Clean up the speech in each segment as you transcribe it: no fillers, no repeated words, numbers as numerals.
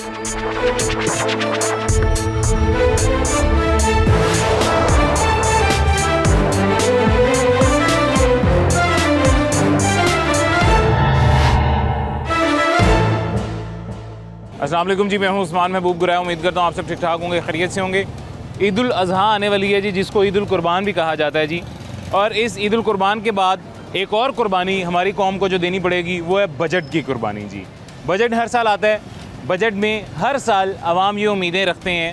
अस्सलाम वालेकुम जी, मैं हूं उस्मान महबूब गुराया। उम्मीद करता हूं आप सब ठीक ठाक होंगे, खैरियत से होंगे। ईद उल अज़हा आने वाली है जी, जिसको ईद उल कुर्बान भी कहा जाता है जी। और इस ईद उल कुर्बान के बाद एक और कुर्बानी हमारी कौम को जो देनी पड़ेगी वो है बजट की कुर्बानी जी। बजट हर साल आता है। बजट में हर साल आवाम ये उम्मीदें रखते हैं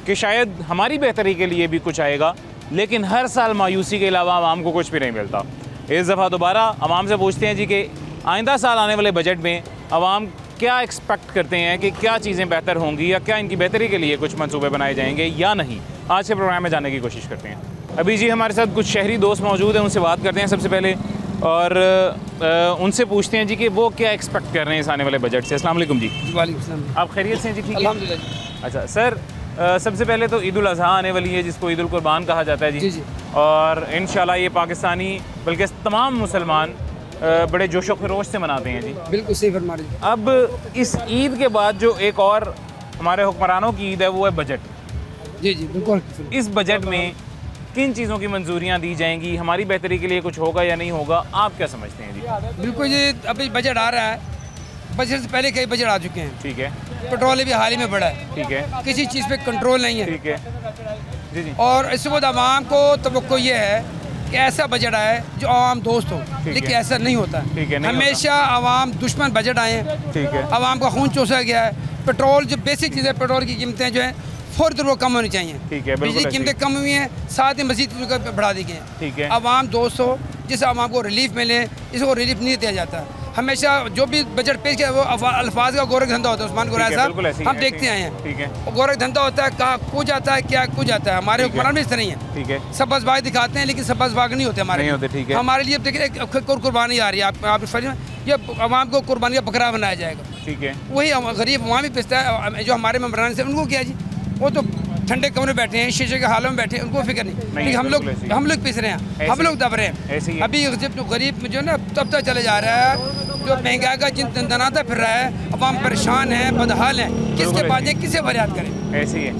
कि शायद हमारी बेहतरी के लिए भी कुछ आएगा, लेकिन हर साल मायूसी के अलावा आवाम को कुछ भी नहीं मिलता। इस दफ़ा दोबारा आवाम से पूछते हैं जी कि आइंदा साल आने वाले बजट में आवाम क्या एक्सपेक्ट करते हैं कि क्या चीज़ें बेहतर होंगी, या क्या इनकी बेहतरी के लिए कुछ मंसूबे बनाए जाएंगे या नहीं। आज के प्रोग्राम में जानने की कोशिश करते हैं। अभी जी हमारे साथ कुछ शहरी दोस्त मौजूद हैं, उनसे बात करते हैं सबसे पहले और उनसे पूछते हैं जी कि वो क्या एक्सपेक्ट कर रहे हैं इस आने वाले बजट से। अस्सलाम वालेकुम जी। वालेकुम सलाम। आप खैरियत से हैं जी? ठीक है, अल्हम्दुलिल्लाह। अच्छा सर, सबसे पहले तो ईद उल अज़हा आने वाली है, जिसको ईद उल कुर्बान कहा जाता है जी। जी। और इंशाल्लाह ये पाकिस्तानी बल्कि तमाम मुसलमान बड़े जोश व खरोश से मनाते हैं जी। बिल्कुल सही फरमा रही है। अब इस ईद के बाद जो एक और हमारे हुक्मरानों की ईद है वो है बजट। जी जी बिल्कुल। इस बजट में किन चीज़ों की मंजूरियाँ दी जाएंगी, हमारी बेहतरी के लिए कुछ होगा या नहीं होगा, आप क्या समझते हैं जी? बिल्कुल जी, अभी बजट आ रहा है। बजट से पहले कई बजट आ चुके हैं। ठीक है। पेट्रोल भी हाल ही में बढ़ा है। ठीक है। किसी चीज़ पे कंट्रोल नहीं है। ठीक है जी जी। और इसके बाद आवाम को तवक्को ये है कि ऐसा बजट आए जो आवाम दोस्त हो, लेकिन ऐसा नहीं होता है। ठीक है, नहीं हमेशा आवाम दुश्मन बजट आए हैं। ठीक है। आवाम का खून चूसा गया है। पेट्रोल जो बेसिक चीज़ें, पेट्रोल की कीमतें जो हैं फौरी तौर पर कम होनी चाहिए। ठीक है। बिजली की कीमतें कम हुई हैं, साथ ही मजीद बढ़ा दी गई हैं। ठीक है। आवाम दोस्त हो, जिससे आवाम को रिलीफ मिले, इसको रिलीफ नहीं दिया जाता। हमेशा जो भी बजट पेश किया वो अल्फाज का गोरख धंधा होता है। उस्मान गुराया साहब हम देखते आए हैं। ठीक है। गोरख धंधा होता है, कहाँ कुछ आता है, क्या कुछ आता है। हमारे हुक्मरान भी इस तरह ही है। ठीक है। सबज बाग दिखाते हैं, लेकिन सबज बाग नहीं होते हमारे, नहीं होते। ठीक है। हमारे लिए देखिए एक कुर्बानी आ रही है। आप ये आवाम को कुर्बानी का बकरा बनाया जाएगा। ठीक है। वही गरीब वहाँ भी पिसता है। जो हमारे मेम्बरान से उनको क्या जी, वो तो ठंडे कमरे में बैठे हैं, शीशे के हालों में बैठे हैं, उनको फिक्र नहीं। लेकिन हम लोग पिस रहे हैं, हम लोग दब रहे हैं। अभी जो गरीब जो ना तब तक चले जा रहा है, जो महंगाई का जिन दनाता फिर रहा है, अवाम परेशान है, बदहाल है, किसके पास जाए, किसे फरियाद करें। ऐसे ही है।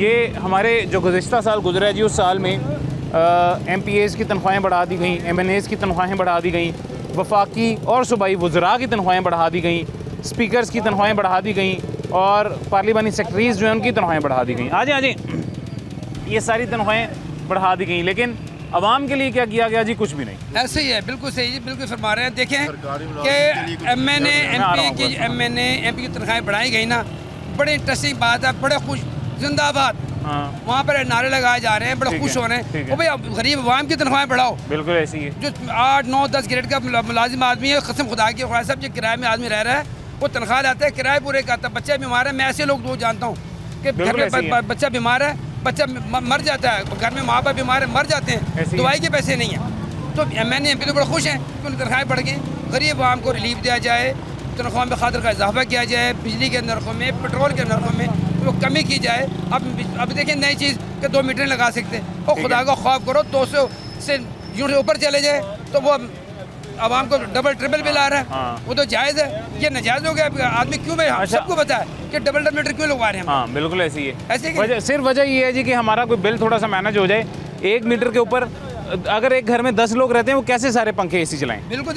ये हमारे जो गुज़िश्ता साल गुजरा है जी, उस साल में MPAs की तनख्वाहें बढ़ा दी गई, MNAs की तनख्वाहें बढ़ा दी गई, वफाकी और सूबाई वज़रा की तनख्वाहें बढ़ा दी गई, स्पीकर्स की तनख्वाहें बढ़ा दी गई, और पार्लिमानी सेक्रेटरीज जो हैं उनकी तनख्वाहें बढ़ा दी गई। आ जाए ये सारी तनख्वाहें बढ़ा दी गई, लेकिन आवाम के लिए क्या किया गया जी? कुछ भी नहीं। ऐसे ही है, बिल्कुल सही जी, बिल्कुल फरमा रहे हैं। देखें कि MNA MP की तनख्वाहें बढ़ाई गई ना, बड़ी इंटरेस्टिंग बात है, बड़े खुश, जिंदाबाद। वहाँ पर नारे लगाए जा रहे हैं, बड़े खुश हो रहे हैं। वो भाई गरीब आवाम की तनख्वाहें बढ़ाओ। बिल्कुल ऐसी है। जो 8, 9, 10 ग्रेड का मुलाजिम आदमी है, कसम खुदा की ख्वाहिश साहब, जो किराए में आदमी रह रहा है, वो तनख्वाह लाता है, किराए पूरे करता है, बच्चा बीमार है। मैं ऐसे लोग वो जानता हूँ कि घर में बच्चा बीमार है, बच्चा मर जाता है, घर में माँ बाप बीमार है, मर जाते हैं, दवाई के पैसे नहीं हैं। तो MNA MP तो बड़े खुश हैं कि उनकी तनख्वाहें बढ़ गई। गरीब आवाम को रिलीफ दिया जाए, तनख्वाह में खातिर का इजाफा किया जाए, बिजली के नरखों में, पेट्रोल के नरखों में वो कमी की जाए। अब देखिए नई चीज़ कि 2 मीटर लगा सकते हैं, और खुदा का खौफ करो 200 से यूँ ऊपर चले जाए तो वो आवाम को डबल ट्रिपल बिल आ रहा है। वो तो जायज़ है, ये नाजायज़ हो गया। आदमी क्यों भाई सबको पता है कि डबल मीटर क्यों लगवा रहे हैं। हाँ बिल्कुल ऐसी है। ऐसे सिर्फ वजह ये है जी कि हमारा कोई बिल थोड़ा सा मैनेज हो जाए। 1 मीटर के ऊपर अगर एक घर में 10 लोग रहते हैं, वो कैसे सारे पंखे AC चलाएं? बिल्कुल।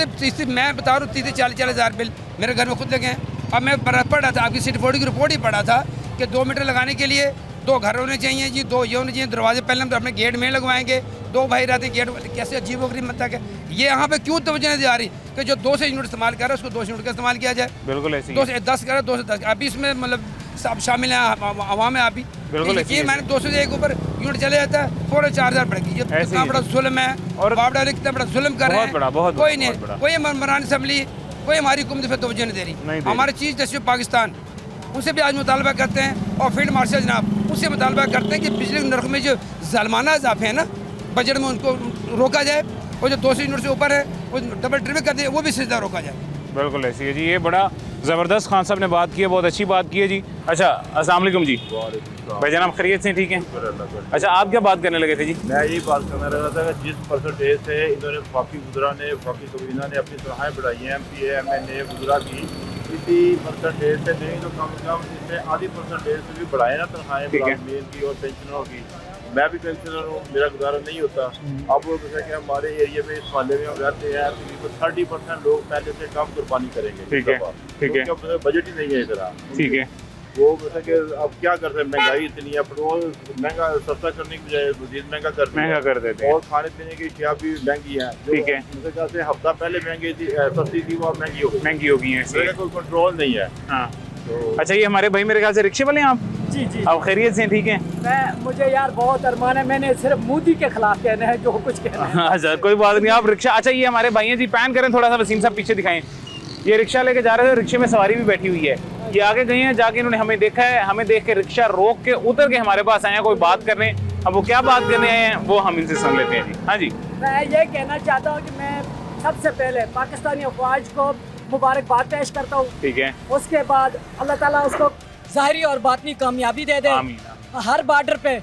मैं बता रहा हूँ 30-40 हज़ार बिल मेरे घर में खुद लगे हैं। अब मैं पढ़ रहा था, आपकी सिटी बोर्ड की रिपोर्ट ही पढ़ा था कि 2 मीटर लगाने के लिए 2 घर होने चाहिए जी, 2 ये होने चाहिए। दरवाजे पहले हम तो अपने गेट में लगवाएंगे, 2 भाई रहते गेट। कैसे अजीब वगरीब मतलब है ये। यहाँ पे क्यों तवज्जो नहीं जा रही कि जो 2 से यूनिट इस्तेमाल कर रहा है उसको 2 यूनिट का इस्तेमाल किया जाए। बिल्कुल ऐसे 2 से 10 कर 2 से 10। अभी इसमें मतलब सब शामिल हैं, आवाम है। अभी ये मैंने 200 से 1 ऊपर यूनिट चले जाता है, 4000 बढ़ गई। ये कितना बड़ा जुल्म है, और बाप डाले कितना बड़ा जुल्म कर रहे हैं। कोई नहीं, कोई मेम्बरान असम्बली, कोई हमारी हुकूमत पे तवज्जो नहीं दे रही। हमारे चीफ जस्टिस पाकिस्तान उनसे भी आज मुतालबा करते हैं, और फील्ड मार्शल जनाब उससे मुतालबा करते हैं कि बिजली के नर्ख में जो ज़ालमाना इजाफे हैं ना, बजट में उनको रोका जाए, और जो 200 यूनिट से ऊपर है वो डबल ट्रिपल कर दे, वो भी सिलसिला रोका जाए। बिल्कुल ऐसी है जी। ये बड़ा ज़बरदस्त खान साहब ने बात की है, बहुत अच्छी बात की है जी। अच्छा, अस्सलाम वालेकुम जी। भाई जनाब खैरियत से ठीक है? अच्छा, आप क्या बात करने लगे थे जी? मैं यही बात करना लगा था कि जिस परसेंटेज से इन्होंने वफाकी वज़रा ने, वफाकी कबीना ने अपनी तनख्वाहें बढ़ाई हैं, MPA MNA वज़रा की, इसी परसेंटेज से नहीं तो कम से कम इसमें आधी परसेंटेज से भी बढ़ाए ना तनख्वाहें मेल की और पेंशनरों की। मैं भी पेंशनर हूँ, मेरा गुजारा नहीं होता। अब वो जैसे कि हमारे एरिया में इस मोहल्ले में हम रहते हैं तकरीबन 30% लोग पहले से कम कुर्बानी करेंगे। ठीक है, ठीक है, बजट ही नहीं है इधर। ठीक है, वो जैसे कि अब क्या करते हैं, महंगाई इतनी है, पेट्रोल महंगा सस्ता करने की बजाय मजीद महंगा कर देते हैं और खाने पीने की अशिया भी महंगी है। ठीक है, जैसे हफ्ता पहले महंगी थी, सस्ती थी, वो महंगी हो गई है, कोई कंट्रोल नहीं है। हाँ तो अच्छा, ये हमारे भाई मेरे ख्याल से रिक्शे वाले हैं आप? जी जी, आप खैरियत से? ठीक है, मुझे यार बहुत अरमान है, मैंने सिर्फ मोदी के खिलाफ कहना है जो कुछ कहना है। अच्छा कोई बात नहीं, आप रिक्शा, अच्छा ये हमारे भाई हैं जी, पैन करें थोड़ा सा, वसीम साहब पीछे दिखाएं। ये रिक्शा लेके जा रहे थे, रिक्शे में सवारी भी बैठी हुई है, ये आगे गए हैं, जाके इन्होंने हमें देखा है, हमें देख के रिक्शा रोक के उतर के हमारे पास आए हैं कोई बात करने। अब वो क्या बात करने आए हैं वो हम इनसे सुन लेते हैं जी। हाँ जी, मैं ये कहना चाहता हूँ कि मैं सबसे पहले पाकिस्तानी अफवाज को मुबारकबाद पेश करता हूँ। ठीक है, उसके बाद अल्लाह ताला उसको ज़ाहिरी और बातनी कामयाबी दे दे हर बॉर्डर पे।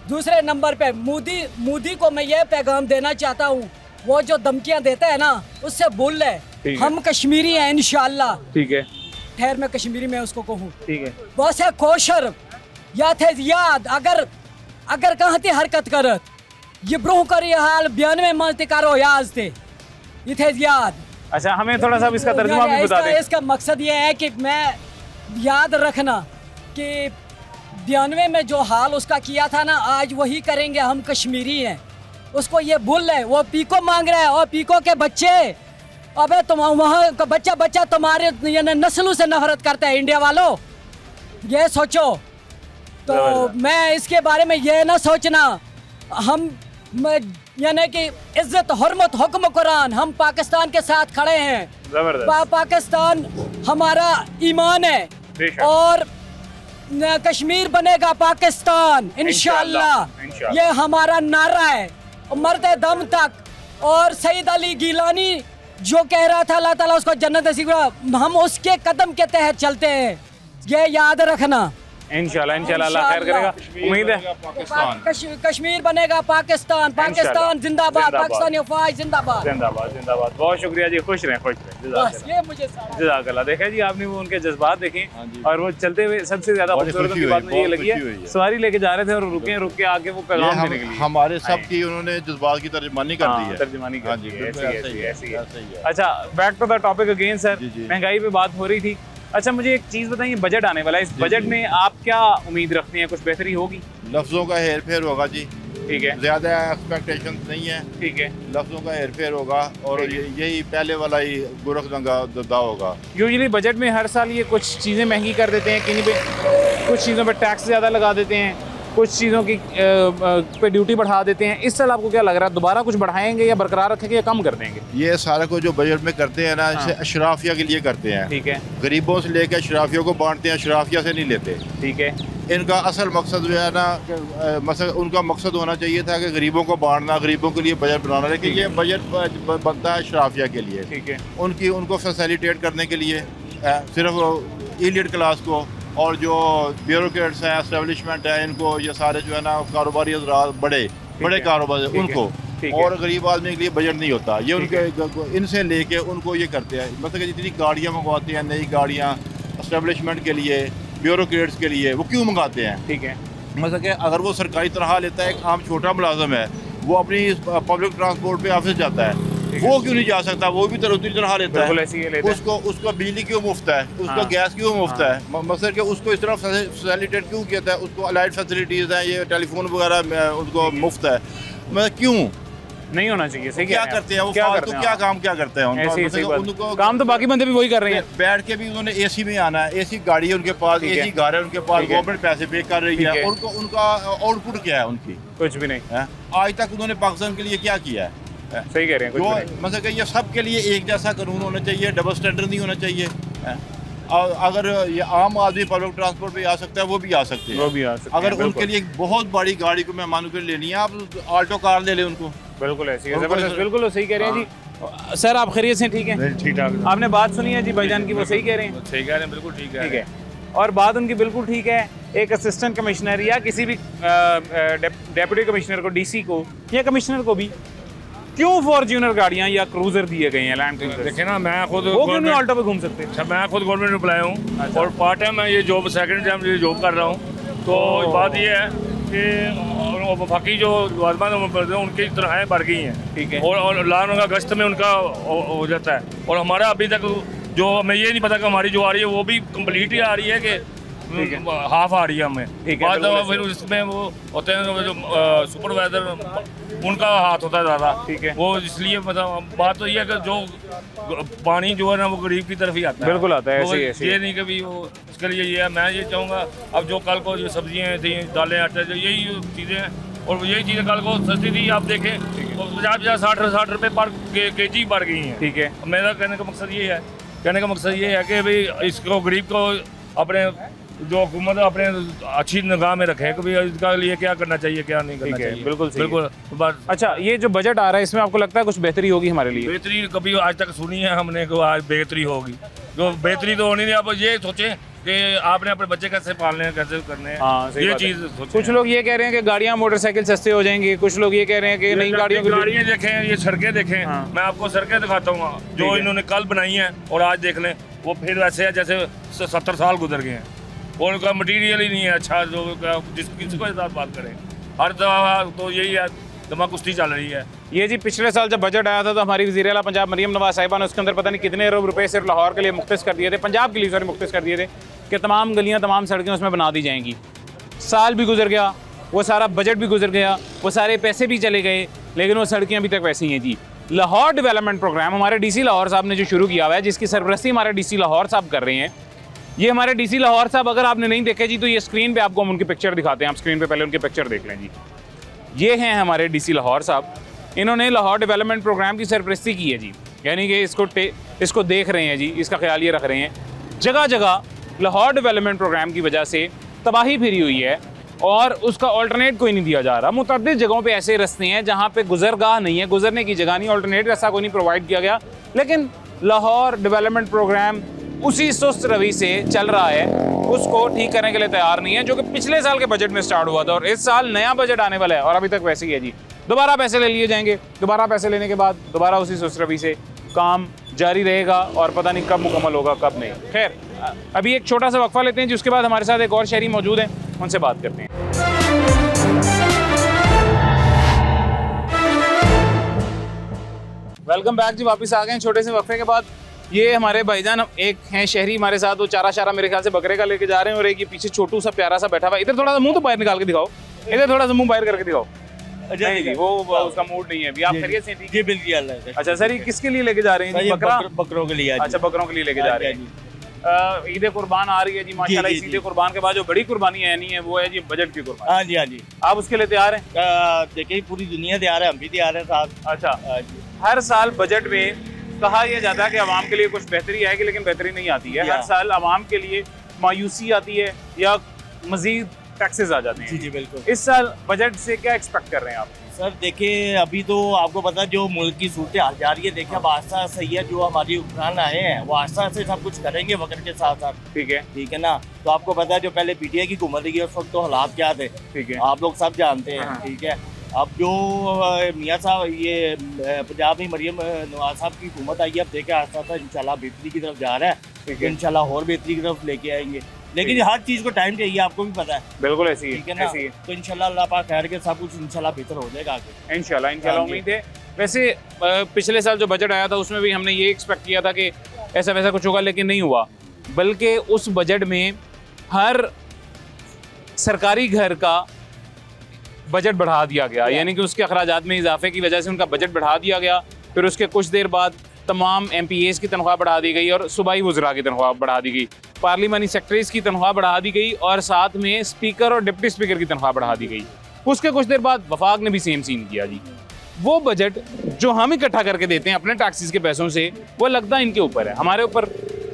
दूसरे नंबर पे मोदी को मैं ये पैगाम देना चाहता हूँ, वो जो धमकियाँ देता है ना उससे भूल ले, हम कश्मीरी हैं इंशाल्लाह। ठीक है, खैर मैं कश्मीरी में उसको कहूँ। ठीक है, वैसे कोशर या थे याद अगर कहाँ थी हरकत करत ये ब्रोह करी हाल 92 मस्ती करो याद थे ये थे याद। अच्छा हमें थोड़ा सा इसका तर्जुमा भी बता दें। इसका मकसद ये है कि मैं याद रखना कि 92 में जो हाल उसका किया था ना, आज वही करेंगे, हम कश्मीरी हैं। उसको ये भूल रहे, वो पीको मांग रहा है, और पीको के बच्चे, अबे तुम वहाँ का बच्चा तुम्हारे नस्लों से नफरत करता है इंडिया वालों, ये सोचो। तो मैं इसके बारे में ये ना सोचना, हम यानी कि इज्जत हुर्मत हुक्म कुरान, हम पाकिस्तान के साथ खड़े हैं। पाकिस्तान हमारा ईमान है और कश्मीर बनेगा पाकिस्तान इंशाल्लाह, ये हमारा नारा है मरते दम तक। और सईद अली गिलानी जो कह रहा था अल्लाह ताला उसको जन्नत नसीब, हम उसके कदम के तहत चलते हैं, ये याद रखना। इंशाल्लाह इंशाल्लाह अल्लाह खैर करेगा, उम्मीद है कश्मीर बनेगा पाकिस्तान, पाकिस्तान जिंदाबाद, पाकिस्तानी अफवाज जिंदाबाद जिंदाबाद जिंदाबाद। बहुत शुक्रिया जी, खुश रहें खुश रहें। ये मुझे जज़ाकल्लाह। देखा जी आपने वो उनके जज्बात देखे, और वो चलते हुए सबसे ज्यादा खूबसूरत की बात मुझे ये लगी है, सवारी लेके जा रहे थे और रुक के आके वो पैगाम देने के लिए हमारे सब की उन्होंने जज्बात की तर्जुमानी कर दी है, तर्जुमानी कर दी है, ऐसी है। अच्छा back to the topic again sir, महंगाई पे बात हो रही थी। अच्छा मुझे एक चीज़ बताइए, बजट आने वाला है, इस बजट में आप क्या उम्मीद रखते हैं, कुछ बेहतरी होगी? लफ्ज़ों का हेर फेर होगा जी। ठीक है, ज़्यादा एक्सपेक्टेशन नहीं है। ठीक है, लफ्ज़ों का हेर फेर होगा और यही पहले वाला ही गुरख दंगा होगा। यूजुअली बजट में हर साल ये कुछ चीज़ें महंगी कर देते हैं, कहीं पे कुछ चीज़ों पे टैक्स ज़्यादा लगा देते हैं, कुछ चीज़ों की पे ड्यूटी बढ़ा देते हैं। इस साल आपको क्या लग रहा है, दोबारा कुछ बढ़ाएंगे या बरकरार रखेंगे या कम कर देंगे? ये सारा कुछ जो बजट में करते हैं ना, इसे अशराफिया के लिए करते हैं। ठीक है, गरीबों से लेकर अशराफियों को बांटते हैं, अशराफिया से नहीं लेते। ठीक है, इनका असल मकसद जो है ना, उनका मकसद होना चाहिए था कि गरीबों को बांटना, गरीबों के लिए बजट बनाना, लेकिन ये बजट बनता है अशराफिया के लिए। ठीक है, उनको फैसिलिटेट करने के लिए सिर्फ इलीट क्लास को और जो ब्यूरोक्रेट्स हैं, एस्टेब्लिशमेंट है, इनको ये सारे जो है ना कारोबारी बड़े कारोबार उनको, और गरीब आदमी के लिए बजट नहीं होता। ये उनके इनसे लेके उनको ये करते हैं, मतलब कि जितनी गाड़ियाँ मंगवाते हैं, नई गाड़ियाँ एस्टेब्लिशमेंट के लिए, ब्यूरोक्रेट्स के लिए, वो क्यों मंगाते हैं? ठीक है, मतलब कि अगर वो सरकारी तनख्वाह लेता है, एक आम छोटा मुलाजम है, वो अपनी पब्लिक ट्रांसपोर्ट पे ऑफिस जाता है, वो क्यों नहीं जा सकता? वो भी तनख्वाह लेता है, उसको बिजली क्यों मुफ्त है, उसको गैस क्यों मुफ्त है, मतलब कि उसको इस तरह फैसिलिटेट क्यों किया है, उसको अलाइड फैसिलिटीज़ हैं, ये टेलीफोन वगैरह उनको मुफ्त है, मतलब क्यों नहीं होना चाहिए? सही क्या करते हैं वो, क्या काम करते हैं उनको काम तो बाकी बंदे भी वही कर रहे हैं, बैठ के भी उन्होंने एसी में आना है, एसी गाड़ी है उनके पास, एसी घर है उनके पास, गवर्नमेंट पैसे पे कर रही है, उनका आउटपुट क्या है? उनकी कुछ भी नहीं है। आज तक उन्होंने पाकिस्तान के लिए क्या किया है? सही कह रहे हैं, जो मतलब कि ये सब के लिए एक जैसा कानून होना चाहिए, डबल स्टैंडर्ड नहीं होना चाहिए। और अगर ये आम आदमी पब्लिक ट्रांसपोर्ट पे आ सकता है, वो भी आ सकते हैं, अगर उनके लिए एक बहुत बड़ी गाड़ी को मेहमानों के लिए लेनी है, आप ऑल्टो कार ले लें उनको। बिल्कुल ऐसी है, जबरदस्त, बिल्कुल सही कह रहे हैं जी। सर आप खैरियत से? ठीक है, ठीक ठाक। आपने बात सुनी है जी भाईजान की, वो सही कह रहे हैं? सही कह रहे हैं, बिल्कुल ठीक है। और बात उनकी बिल्कुल ठीक है। एक असिस्टेंट कमिश्नर या किसी भी डेप्यूटी कमिश्नर को, डीसी को या कमिश्नर को भी क्यों फॉर्च्यूनर गाड़ियां या क्रूजर दिए गए हैं लैंड क्रूजर? देखिए ना, मैं खुद वो क्यों नहीं ऑल्टो पे घूम सकते? अच्छा, मैं खुद गवर्नमेंट एम्प्लॉय हूँ और पार्ट टाइम मैं ये जॉब, सेकंड टाइम ये जॉब कर रहा हूँ। तो बात ये है कि बाकी जो वाजमान उनकी तनख्वाहें बढ़ गई हैं, ठीक है, और लान अगस्त में उनका हो जाता है। और हमारा अभी तक जो हमें ये नहीं पता कि हमारी जो आ रही है वो भी कंप्लीट ही आ रही है कि हाफ आ रही है हमें। बाद फिर उसमें वो होते हैं जो सुपरवाइजर, उनका हाथ होता है ज़्यादा, ठीक है। वो इसलिए मतलब बात तो ये है कि जो पानी जो है ना वो गरीब की तरफ ही आता है। बिल्कुल आता है, ऐसे ऐसे ये नहीं कभी वो, इसके लिए ये है, मैं ये चाहूँगा अब जो कल को जो सब्जियाँ थी, दालें, आटे, जो यही चीज़ें हैं और यही चीज़ें कल को सस्ती थी, आप देखें 50-60 रुपये पर केजी बढ़ गई हैं, ठीक है। मेरा कहने का मकसद ये है, कि भाई इसको गरीब को अपने जो हुकूमत अपने अच्छी निगाह में रखे कि भाई इसका लिए क्या करना चाहिए, क्या नहीं करना चाहिए। बिल्कुल बिल्कुल। अच्छा, ये जो बजट आ रहा है इसमें आपको लगता है कुछ बेहतरी होगी हमारे लिए? बेहतरी कभी आज तक सुनी है हमने कि आज बेहतरी होगी? जो बेहतरी तो होनी नहीं। आप ये सोचें कि आपने अपने बच्चे कैसे पालने हैं, कैसे करने हैं। हाँ, ये चीज़ कुछ लोग ये कह रहे हैं कि गाड़ियाँ मोटरसाइकिल सस्ते हो जाएंगे, कुछ लोग ये कह रहे हैं कि नई गाड़ियाँ देखें, ये सड़कें देखें। हाँ। मैं आपको सड़कें दिखाता हूँ जो इन्होंने कल बनाई हैं और आज देख लें वो फिर वैसे है जैसे 70 साल गुजर गए हैं और उनका मटीरियल ही नहीं है अच्छा, जो किसी के साथ बात करें। हर दफा तो यही है, दमा कुश्ती चल रही है। ये जी पिछले साल जब बजट आया था तो हमारी वज़ीर आला पंजाब मरियम नवाज साहिबा ने उसके अंदर पता नहीं कितने अरब रुपए सिर्फ लाहौर के लिए मुख्तस कर दिए थे, पंजाब के लिए सॉरी मुख्तस कर दिए थे कि तमाम गलियाँ, तमाम सड़कें उसमें बना दी जाएंगी। साल भी गुजर गया, वो सारा बजट भी गुजर गया, वो सारे पैसे भी चले गए, लेकिन वो सड़कें अभी तक वैसी हैं जी। लाहौर डेवलपमेंट प्रोग्राम हमारे DC लाहौर साहब ने जो शुरू किया हुआ है, जिसकी सरबरस्ती हमारे DC लाहौर साहब कर रहे हैं। ये हमारे DC लाहौर साहब, अगर आपने नहीं देखे जी तो ये स्क्रीन पे आपको हम उनकी पिक्चर दिखाते हैं। आप स्क्रीन पे पहले उनकी पिक्चर देख लें जी। ये हैं हमारे DC लाहौर साहब। इन्होंने लाहौर डेवलपमेंट प्रोग्राम की सरपरस्ती की है जी, यानी कि इसको देख रहे हैं जी, इसका ख्याल ये रख रहे हैं। जगह जगह लाहौर डेवलपमेंट प्रोग्राम की वजह से तबाही फिरी हुई है और उसका ऑल्टरनेट कोई नहीं दिया जा रहा। मुतअद्दिद जगहों पे ऐसे रास्ते हैं जहाँ पे गुजरगाह नहीं है, गुजरने की जगह नहीं, ऑल्टरनेट रास्ता कोई नहीं प्रोवाइड किया गया। लेकिन लाहौर डेवलपमेंट प्रोग्राम उसी सुस्त रवि से चल रहा है, उसको ठीक करने के लिए तैयार नहीं है, जो कि पिछले साल के बजट में स्टार्ट हुआ था और इस साल नया बजट आने वाला है और अभी तक वैसे ही है जी। दोबारा पैसे ले लिए जाएंगे, दोबारा पैसे लेने के बाद दोबारा उसी सुस्त रवि से काम जारी रहेगा और पता नहीं कब मुकम्मल होगा कब नहीं। खैर, अभी एक छोटा सा वक्फा लेते हैं, जिसके बाद हमारे साथ एक और शहरी मौजूद हैं, उनसे बात करते हैं। वेलकम बैक जी, वापस आ गए हैं छोटे से वक्फे के बाद। ये हमारे भाईजान एक हैं शहरी हमारे साथ, वो चारा शारा मेरे ख्याल से बकरे का लेके जा रहे हैं और एक ये पीछे छोटू सा प्यारा सा बैठा हुआ। इधर थोड़ा सा मुंह तो बाहर निकाल के दिखाओ, इधर थोड़ा सा मुंह बाहर करके दिखाओ। नहीं जी, वो उसका मूड नहीं है अभी। आप खैरियत से ठीक? जी बिल्कुल। अच्छा सर, ये किसके लिए लेके जा रहे हैं? बकरों के लिए। अच्छा, बकरों के लिए लेके जा रहे हैं। ईद कुर्बान आ रही है जी माशाल्लाह। इस ईद कुर्बान के बाद जो बड़ी कुर्बानी है नहीं है वो है जी बजट की कुर्बानी। हाँ जी, हाँ जी। आप उसके लिए तैयार हैं? देखिए पूरी दुनिया तैयार है, हम भी तैयार हैं साथ। अच्छा, हर साल बजट में कहा यह जाता है कि आवाम के लिए कुछ बेहतरी आएगी, लेकिन बेहतरी नहीं आती है। हर साल आवाम के लिए मायूसी आती है या मजीद टैक्सेस आ जाते हैं। जी जी बिल्कुल। इस साल बजट से क्या एक्सपेक्ट कर रहे हैं आप? सर देखिए, अभी तो आपको पता है जो मुल्क की सूरत हाल जा रही है, देखिए अब आस्था सही है, जो हमारी हुक्मरान आए हैं वो आस्था से सब कुछ करेंगे वक्त के साथ साथ। ठीक है ना। तो आपको पता है जो पहले PTI की हुकूमत रही है उस वक्त तो हालात क्या थे, ठीक है, आप लोग सब जानते हैं। ठीक है, अब जो मियाँ साहब ये पंजाब में मरियम नवाज साहब की हुकूमत आई है, अब देखे आस्ता आस्ता इंशाल्लाह बेहतरी की तरफ जा रहा है, इंशाल्लाह और बेहतरी की तरफ लेके आएंगे। लेकिन हर चीज़ को टाइम चाहिए, आपको भी पता है। बिल्कुल ऐसी है, ठीक है ना। तो इंशाल्लाह अल्लाह पाक खैर के सब कुछ इंशाल्लाह बेहतर हो जाएगा आगे, इंशाल्लाह उम्मीद है। वैसे पिछले साल जो बजट आया था उसमें भी हमने ये एक्सपेक्ट किया था कि ऐसा वैसा कुछ होगा, लेकिन नहीं हुआ। बल्कि उस बजट में हर सरकारी घर का बजट बढ़ा दिया गया, यानी कि उसके अखराजात में इजाफे की वजह से उनका बजट बढ़ा दिया गया। फिर उसके कुछ देर बाद तमाम MPAs की तनख्वाह बढ़ा दी गई और सूबाई वज़रा की तनख्वाह बढ़ा दी गई, पार्लिमानी सेक्रेटरीज की तनख्वाह बढ़ा दी गई और साथ में स्पीकर और डिप्टी स्पीकर की तनख्वाह बढ़ा दी गई। उसके कुछ देर बाद वफाक ने भी सेम सीन किया जी। वो बजट जो हम इकट्ठा करके देते हैं अपने टैक्सेस के पैसों से, वो लगता इनके ऊपर है, हमारे ऊपर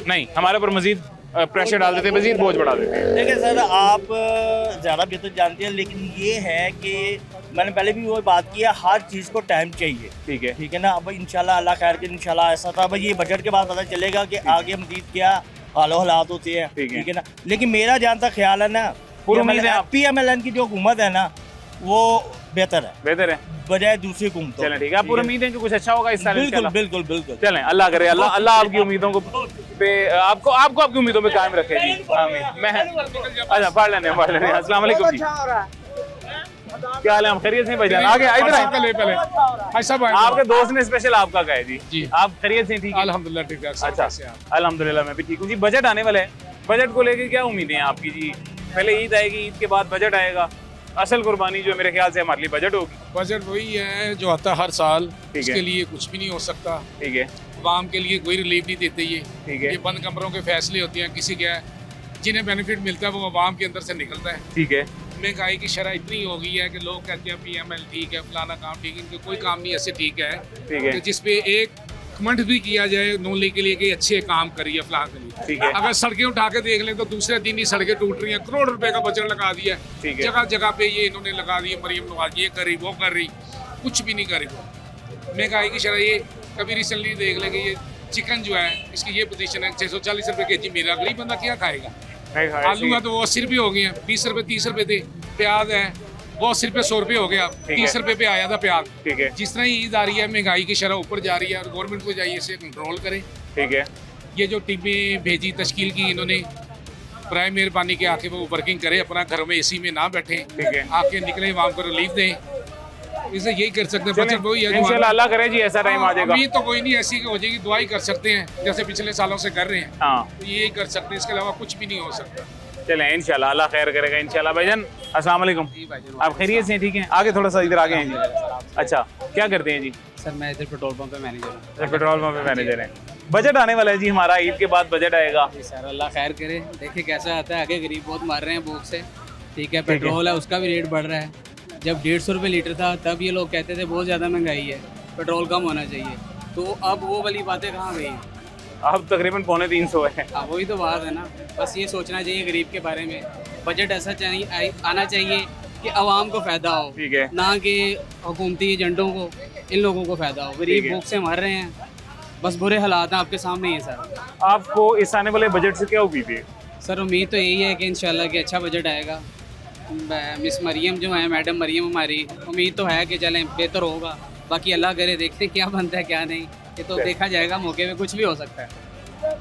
नहीं। हमारे ऊपर मजीद प्रेशर डाल देते हैं, मजीद बोझ बढ़ा देते हैं। देखिए सर, आप ज़्यादा बेहतर जानते हैं, लेकिन ये है कि मैंने पहले भी वो बात की है, हर चीज़ को टाइम चाहिए। ठीक है ना। अब इंशाल्लाह अल्लाह खैर के इंशाल्लाह ऐसा था, भाई ये बजट के बाद पता चलेगा कि आगे मजीद क्या हालात होते हैं। ठीक है ना। लेकिन मेरा जहाँ तक ख्याल है ना, PMLN की जो हुकूमत है ना वो बेहतर है। बजाय दूसरे को घूमता हूँ। चलें ठीक है, आप पूरी उम्मीद है कि कुछ अच्छा होगा इस साल? बिल्कुल बिल्कुल बिल्कुल। चलें, अल्लाह करे, अल्लाह आपकी उम्मीदों को पे आपको आपकी उम्मीदों पे कायम रखे जी। आमीन। मैं अच्छा पढ़ लेने अस्सलाम वालेकुम जी, क्या हाल है? हम खैरियत से भाईजान? आगे इधर आए पहले। आपके दोस्त ने स्पेशल आपका कहा है जी, आप खैरियत से? ठीक है अल्हम्दुलिल्लाह ठीक है। अच्छा अल्हम्दुलिल्लाह मैं भी ठीक हूँ जी। बजट आने वाला है, बजट को लेके क्या उम्मीदें हैं आपकी जी? पहले ईद आएगी, ईद के बाद बजट आएगा, असल कुर्बानी जो मेरे ख्याल से हमारे लिए बजट होगी। बजट वही है जो आता है हर साल, इसके लिए कुछ भी नहीं हो सकता। ठीक है, आवाम के लिए कोई रिलीफ नहीं देते ये। ठीक है, ये बंद कमरों के फैसले होते हैं, किसी के जिन्हें बेनिफिट मिलता है वो आवाम के अंदर से निकलता है। ठीक है, महंगाई की शरह इतनी हो गई है कि लोग कहते हैं PML ठीक है, फलाना काम ठीक है, इनके कोई काम नहीं ऐसे ठीक है, ठीक है, जिसपे एक कमेंट भी किया जाए नून लीग के लिए कि अच्छे काम करिए फलां के लिए। ठीक है, अगर सड़कें उठा के देख लें तो दूसरे दिन ही सड़कें टूट रही हैं, करोड़ रुपए का बजट लगा दिया है। ठीक है, जगह जगह पे ये इन्होंने लगा दिए, मरियम नवाज ये कर रही वो कर रही, कुछ भी नहीं कर रही। महंगाई की शरह ये कभी रिसेंटली देख लेंगे, ये चिकन जो है इसकी ये पोजीशन है 640 रुपए के जी। मेरा गरीब बंदा क्या खाएगा? आलू का तो वो 80 रुपये हो गए हैं, 20 रुपये 30 रुपये थे। प्याज है वो 80 रुपये 100 रुपये हो गया, 30 रुपये पे आया था प्याज। ठीक है, जिस तरह ईद आ रही है महंगाई की शरह ऊपर जा रही है और गवर्नमेंट को चाहिए इसे कंट्रोल करे। ठीक है, ये जो टीमें भेजी तश्कील की इन्होंने, बराए मेहरबानी के आके वो वर्किंग करे, अपना घरों में AC में ना बैठे। ठीक है, आके निकले आवाम को रिलीफ दें, इसे यही कर सकते हैं। बजट वही है, इंशाल्लाह अल्लाह करे जी ऐसा टाइम आ जाएगा। अभी तो कोई नहीं ऐसी हो जाएगी, दुआई कर सकते हैं जैसे पिछले सालों से कर रहे हैं। हाँ, तो यही कर सकते हैं, इसके अलावा कुछ भी नहीं हो सकता। चलें इंशाल्लाह अल्लाह खैर करेगा इंशाल्लाह। भाईजान अस्सलाम वालेकुम, आप खैरियत से? ठीक है, आगे थोड़ा सा इधर आगे हैं जी। अच्छा क्या करते हैं जी? सर मैं इधर पेट्रोल पंप पे मैनेजर हूँ। पेट्रोल पंप पे मैनेजर हैं। बजट आने वाला है जी हमारा, ईद के बाद बजट आएगा। सर अल्लाह खैर करे, देखिए कैसा आता है। आगे गरीब बहुत मार रहे हैं भूख से। ठीक है, पेट्रोल है उसका भी रेट बढ़ रहा है। जब 150 रुपये लीटर था तब ये लोग कहते थे बहुत ज़्यादा महंगाई है, पेट्रोल कम होना चाहिए। तो अब वो वाली बातें कहाँ गई? अब तकरीबन 350 है। हाँ वही तो बात है ना, बस ये सोचना चाहिए गरीब के बारे में। बजट ऐसा चाहिए आना चाहिए कि आवाम को फ़ायदा हो। ठीक है, ना कि हुकूमती एजेंटों को, इन लोगों को फ़ायदा हो। गरीब भूख से मर रहे हैं, बस बुरे हालात हैं आपके सामने ही है सर। आपको इस आने वाले बजट से क्या उम्मीद है? सर उम्मीद तो यही है कि इंशाल्लाह कि अच्छा बजट आएगा। मिस मरियम जो है, मैडम मरियम हमारी, उम्मीद तो है कि चलें बेहतर होगा। बाकी अल्लाह करे, देखते हैं क्या बनता है क्या नहीं, ये तो देखा जाएगा, मौके पे कुछ भी हो सकता है।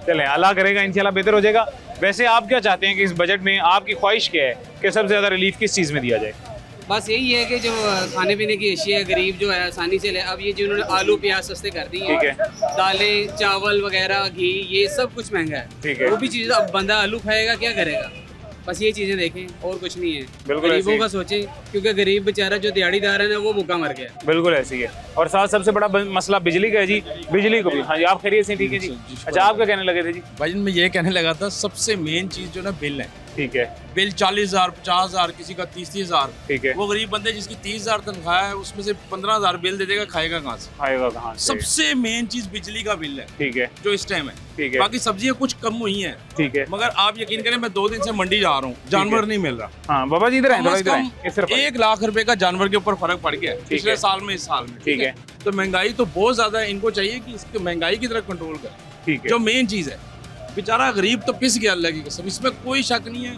चलें अल्लाह करेगा इंशाल्लाह बेहतर हो जाएगा। वैसे आप क्या चाहते हैं कि इस बजट में आपकी ख्वाहिश क्या है कि सबसे ज़्यादा रिलीफ किस चीज़ में दिया जाए? बस यही है कि जो खाने पीने की अशिया गरीब जो है आसानी से ले। अब ये जिन्होंने आलू प्याज सस्ते कर दिए, ठीक है, दालें चावल वगैरह घी ये सब कुछ महंगा है। ठीक है, वो भी चीज़, अब बंदा आलू खाएगा क्या करेगा? बस ये चीज़ें देखें और कुछ नहीं है। बिल्कुल गरीबों का सोचें, क्योंकि गरीब बेचारा जो दिहाड़ीदार है ना वो भूखा मर गया। बिल्कुल ऐसी है। और साथ सबसे बड़ा मसला बिजली का है जी, बिजली को भी। हाँ जी, आप खैरियत से? ठीक है जी। अच्छा आप क्या कहने लगे थे जी? भाई मैं ये कहने लगा था सबसे मेन चीज़ जो ना बिल है। ठीक है, बिल 40,000 50,000 किसी का 30,000। ठीक है, वो गरीब बंदे जिसकी 30,000 तनख्वाह है उसमें से 15,000 बिल दे देगा, खाएगा कहाँ से? खाएगा कहाँ से? सबसे मेन चीज बिजली का बिल है। ठीक है, जो इस टाइम है। ठीक है, बाकी सब्जियां कुछ कम हुई हैं। ठीक है, मगर आप यकीन करें मैं 2 दिन से मंडी जा रहा हूँ, जानवर नहीं मिल रहा। हाँ बाबा जी इधर कम से कम 1 लाख रुपए का जानवर के ऊपर फर्क पड़ गया पिछले साल में इस साल में। ठीक है, तो महंगाई तो बहुत ज्यादा है, इनको चाहिए कि इसकी महंगाई की तरफ कंट्रोल करे। ठीक है, जो मेन चीज है, बेचारा गरीब तो पिस गया अल्लाह की कसम, इसमें कोई शक नहीं है।